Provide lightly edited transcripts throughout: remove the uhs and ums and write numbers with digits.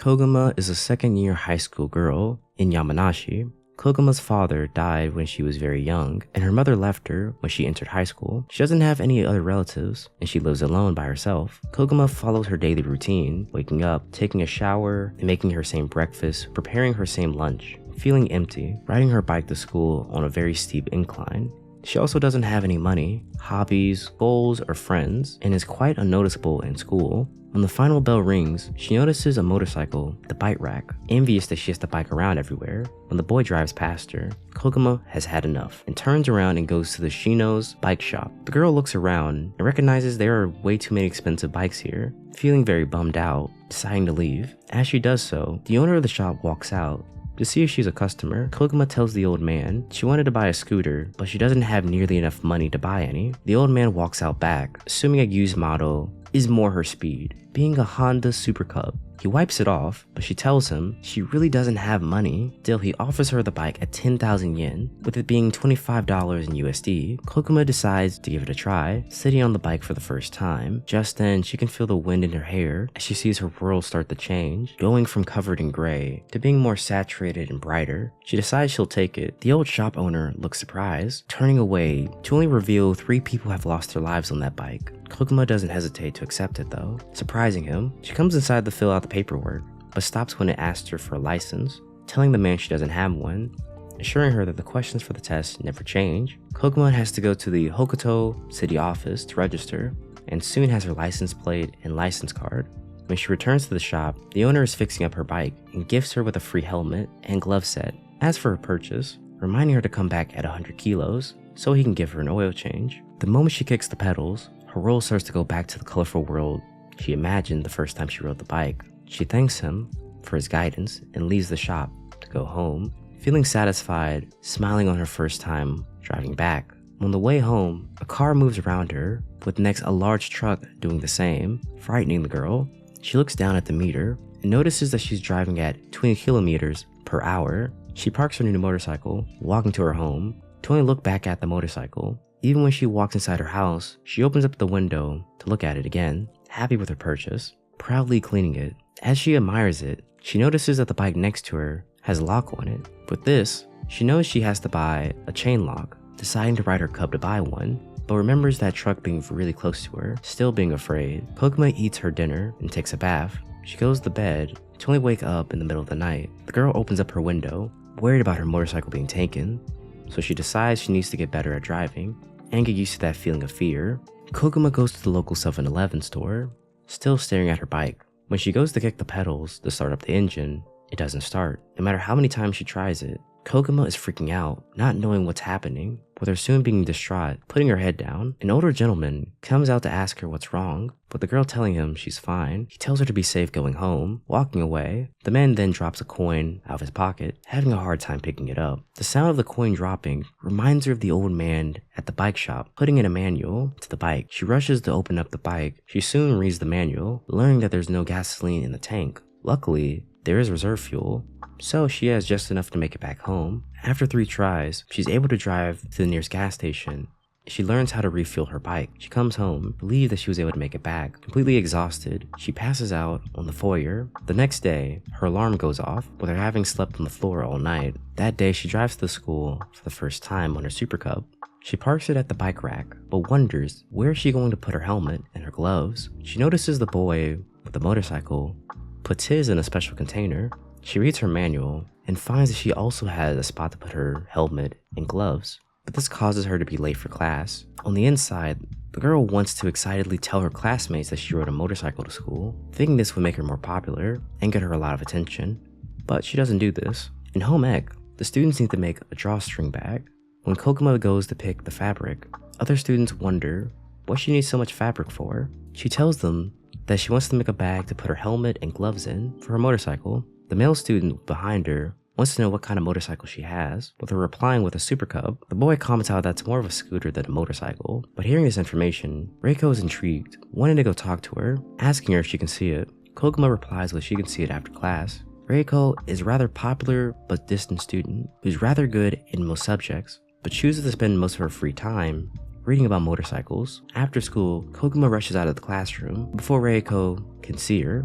Koguma is a second-year high school girl in Yamanashi. Koguma's father died when she was very young, and her mother left her when she entered high school. She doesn't have any other relatives, and she lives alone by herself. Koguma follows her daily routine, waking up, taking a shower, and making her same breakfast, preparing her same lunch. Feeling empty, riding her bike to school on a very steep incline. She also doesn't have any money, hobbies, goals, or friends, and is quite unnoticeable in school. When the final bell rings, she notices a motorcycle at the bike rack, envious that she has to bike around everywhere. When the boy drives past her, Koguma has had enough and turns around and goes to the Shino's bike shop. The girl looks around and recognizes there are way too many expensive bikes here. Feeling very bummed out, deciding to leave. As she does so, the owner of the shop walks out. To see if she's a customer, Koguma tells the old man she wanted to buy a scooter, but she doesn't have nearly enough money to buy any. The old man walks out back, assuming a used model is more her speed, being a Honda Super Cub. He wipes it off, but she tells him she really doesn't have money. Still, he offers her the bike at 10,000 yen, with it being $25 in USD. Koguma decides to give it a try, sitting on the bike for the first time. Just then, she can feel the wind in her hair as she sees her world start to change, going from covered in gray to being more saturated and brighter. She decides she'll take it. The old shop owner looks surprised, turning away to only reveal 3 people have lost their lives on that bike. Koguma doesn't hesitate to accept it though, surprising him. She comes inside to fill out the paperwork, but stops when it asks her for a license, telling the man she doesn't have one, assuring her that the questions for the test never change. Koguma has to go to the Hokuto city office to register, and soon has her license plate and license card. When she returns to the shop, the owner is fixing up her bike and gifts her with a free helmet and glove set. As for her purchase, reminding her to come back at 100 kilos so he can give her an oil change. The moment she kicks the pedals, her world starts to go back to the colorful world she imagined the first time she rode the bike. She thanks him for his guidance and leaves the shop to go home, feeling satisfied, smiling on her first time driving back. On the way home, a car moves around her, with next a large truck doing the same, frightening the girl. She looks down at the meter and notices that she's driving at 20 kilometers per hour. She parks her new motorcycle, walking to her home, to only look back at the motorcycle. Even when she walks inside her house, she opens up the window to look at it again, happy with her purchase, proudly cleaning it. As she admires it, she notices that the bike next to her has a lock on it. With this, she knows she has to buy a chain lock, deciding to ride her cub to buy one, but remembers that truck being really close to her, still being afraid. Koguma eats her dinner and takes a bath. She goes to bed to only wake up in the middle of the night. The girl opens up her window, worried about her motorcycle being taken, so she decides she needs to get better at driving and get used to that feeling of fear. Koguma goes to the local 7-Eleven store, still staring at her bike. When she goes to kick the pedals to start up the engine, it doesn't start. No matter how many times she tries it, Koguma is freaking out, not knowing what's happening, with her soon being distraught, putting her head down. An older gentleman comes out to ask her what's wrong, but the girl telling him she's fine. He tells her to be safe going home, walking away. The man then drops a coin out of his pocket, having a hard time picking it up. The sound of the coin dropping reminds her of the old man at the bike shop, putting in a manual to the bike. She rushes to open up the bike. She soon reads the manual, learning that there's no gasoline in the tank. Luckily, there is reserve fuel, so she has just enough to make it back home. After 3 tries, she's able to drive to the nearest gas station. She learns how to refuel her bike. She comes home, relieved that she was able to make it back. Completely exhausted, she passes out on the foyer. The next day, her alarm goes off, with her having slept on the floor all night. That day, she drives to the school for the first time on her Super Cub. She parks it at the bike rack, but wonders where is she going to put her helmet and her gloves. She notices the boy with the motorcycle puts his in a special container. She reads her manual and finds that she also has a spot to put her helmet and gloves, but this causes her to be late for class. On the inside, the girl wants to excitedly tell her classmates that she rode a motorcycle to school, thinking this would make her more popular and get her a lot of attention, but she doesn't do this. In home ec, the students need to make a drawstring bag. When Koguma goes to pick the fabric, other students wonder what she needs so much fabric for. She tells them that she wants to make a bag to put her helmet and gloves in for her motorcycle. The male student behind her wants to know what kind of motorcycle she has, with her replying with a Super Cub. The boy comments out that's more of a scooter than a motorcycle, but hearing this information, Reiko is intrigued, wanting to go talk to her, asking her if she can see it. Koguma replies that she can see it after class. Reiko is a rather popular but distant student who's rather good in most subjects, but chooses to spend most of her free time reading about motorcycles. After school, Koguma rushes out of the classroom before Reiko can see her.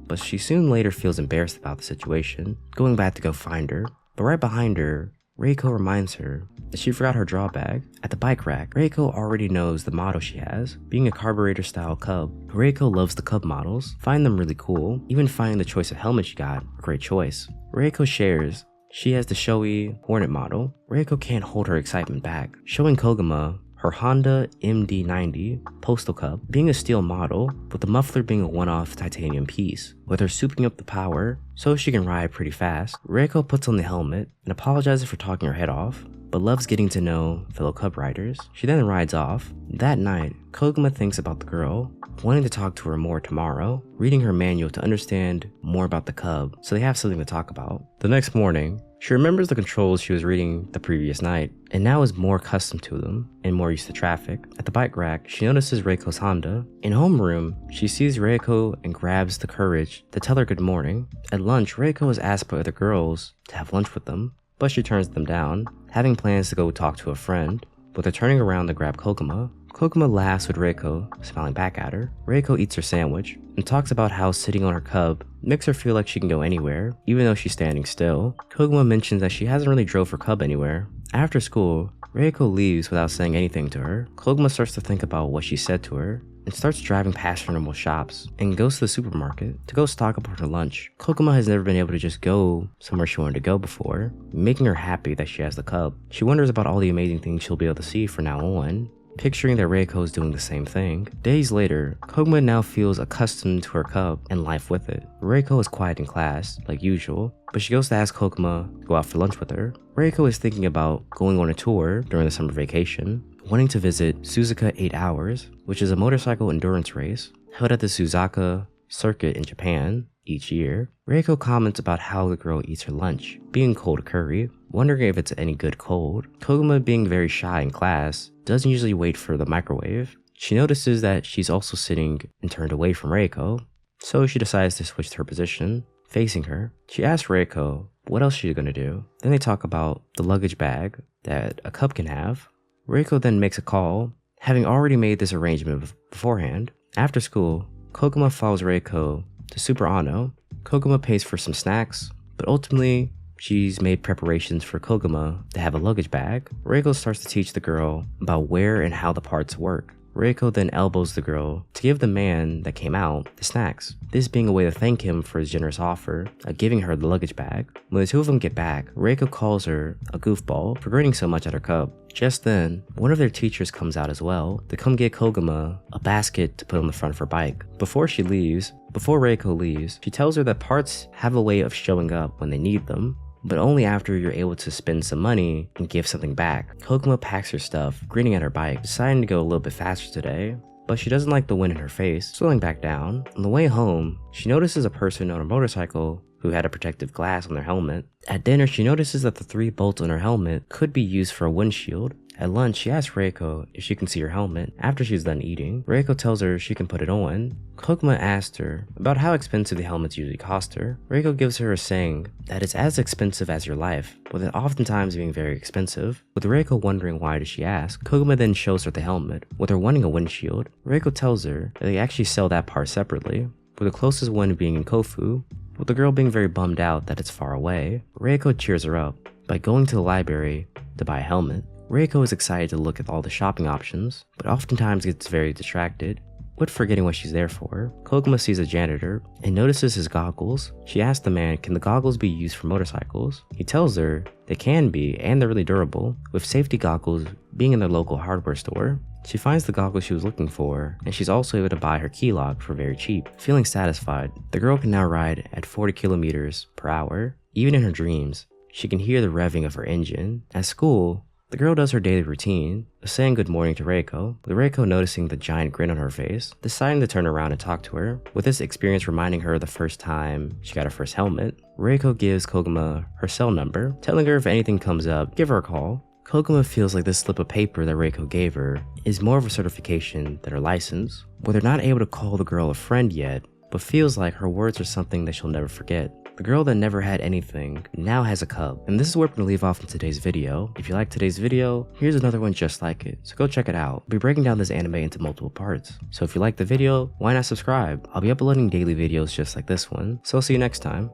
but she soon later feels embarrassed about the situation, going back to go find her. But right behind her, Reiko reminds her that she forgot her draw bag. At the bike rack, Reiko already knows the model she has, being a carburetor style Cub. Reiko loves the Cub models, find them really cool, even finding the choice of helmet she got a great choice. Reiko shares she has the showy Hornet model. Reiko can't hold her excitement back, showing Koguma her Honda MD90 Postal Cub, being a steel model, with the muffler being a one-off titanium piece. With her souping up the power so she can ride pretty fast, Reiko puts on the helmet and apologizes for talking her head off, but loves getting to know fellow Cub riders. She then rides off. That night, Koguma thinks about the girl, wanting to talk to her more tomorrow, reading her manual to understand more about the Cub so they have something to talk about. The next morning, she remembers the controls she was reading the previous night, and now is more accustomed to them and more used to traffic. At the bike rack, she notices Reiko's Honda. In homeroom, she sees Reiko and grabs the courage to tell her good morning. At lunch, Reiko is asked by other girls to have lunch with them, but she turns them down, having plans to go talk to a friend. With her turning around to grab Koguma, Koguma laughs with Reiko, smiling back at her. Reiko eats her sandwich and talks about how sitting on her Cub makes her feel like she can go anywhere, even though she's standing still. Koguma mentions that she hasn't really drove her Cub anywhere. After school, Reiko leaves without saying anything to her. Koguma starts to think about what she said to her and starts driving past her normal shops and goes to the supermarket to go stock up on her lunch. Koguma has never been able to just go somewhere she wanted to go before, making her happy that she has the Cub. She wonders about all the amazing things she'll be able to see from now on, picturing that Reiko is doing the same thing. Days later, Koguma now feels accustomed to her Cub and life with it. Reiko is quiet in class, like usual, but she goes to ask Koguma to go out for lunch with her. Reiko is thinking about going on a tour during the summer vacation, wanting to visit Suzuka 8 Hours, which is a motorcycle endurance race held at the Suzuka circuit in Japan each year. Reiko comments about how the girl eats her lunch, being cold curry, wondering if it's any good cold. Koguma, being very shy in class, doesn't usually wait for the microwave. She notices that she's also sitting and turned away from Reiko, so she decides to switch her position, facing her. She asks Reiko what else she's gonna do. Then they talk about the luggage bag that a Cub can have. Reiko then makes a call, having already made this arrangement beforehand. After school, Koguma follows Reiko to Super Anno. Koguma pays for some snacks, but ultimately, she's made preparations for Koguma to have a luggage bag. Reiko starts to teach the girl about where and how the parts work. Reiko then elbows the girl to give the man that came out the snacks, this being a way to thank him for his generous offer of giving her the luggage bag. When the two of them get back, Reiko calls her a goofball for grinning so much at her Cub. Just then, one of their teachers comes out as well to come get Koguma a basket to put on the front of her bike. Before Reiko leaves, she tells her that parts have a way of showing up when they need them, but only after you're able to spend some money and give something back. Koguma packs her stuff, grinning at her bike, deciding to go a little bit faster today, but she doesn't like the wind in her face, slowing back down. On the way home, she notices a person on a motorcycle who had a protective glass on their helmet. At dinner, she notices that the 3 bolts on her helmet could be used for a windshield. At lunch, she asks Reiko if she can see her helmet after she's done eating. Reiko tells her she can put it on. Koguma asks her about how expensive the helmets usually cost her. Reiko gives her a saying that it's as expensive as your life, with it oftentimes being very expensive. With Reiko wondering why does she ask, Koguma then shows her the helmet, with her wanting a windshield. Reiko tells her that they actually sell that part separately, with the closest one being in Kofu, with the girl being very bummed out that it's far away. Reiko cheers her up by going to the library to buy a helmet. Reiko is excited to look at all the shopping options, but oftentimes gets very distracted, with forgetting what she's there for. Koguma sees a janitor and notices his goggles. She asks the man, can the goggles be used for motorcycles? He tells her they can be, and they're really durable, with safety goggles being in their local hardware store. She finds the goggles she was looking for, and she's also able to buy her key lock for very cheap. Feeling satisfied, the girl can now ride at 40 kilometers per hour. Even in her dreams, she can hear the revving of her engine. At school, the girl does her daily routine, saying good morning to Reiko, with Reiko noticing the giant grin on her face, deciding to turn around and talk to her, with this experience reminding her of the first time she got her first helmet. Reiko gives Koguma her cell number, telling her if anything comes up, give her a call. Koguma feels like this slip of paper that Reiko gave her is more of a certification than her license, where they're not able to call the girl a friend yet, but feels like her words are something that she'll never forget. The girl that never had anything now has a cub. And this is where we're gonna leave off in today's video. If you like today's video, here's another one just like it, so go check it out. I'll be breaking down this anime into multiple parts. So if you like the video, why not subscribe? I'll be uploading daily videos just like this one, so I'll see you next time.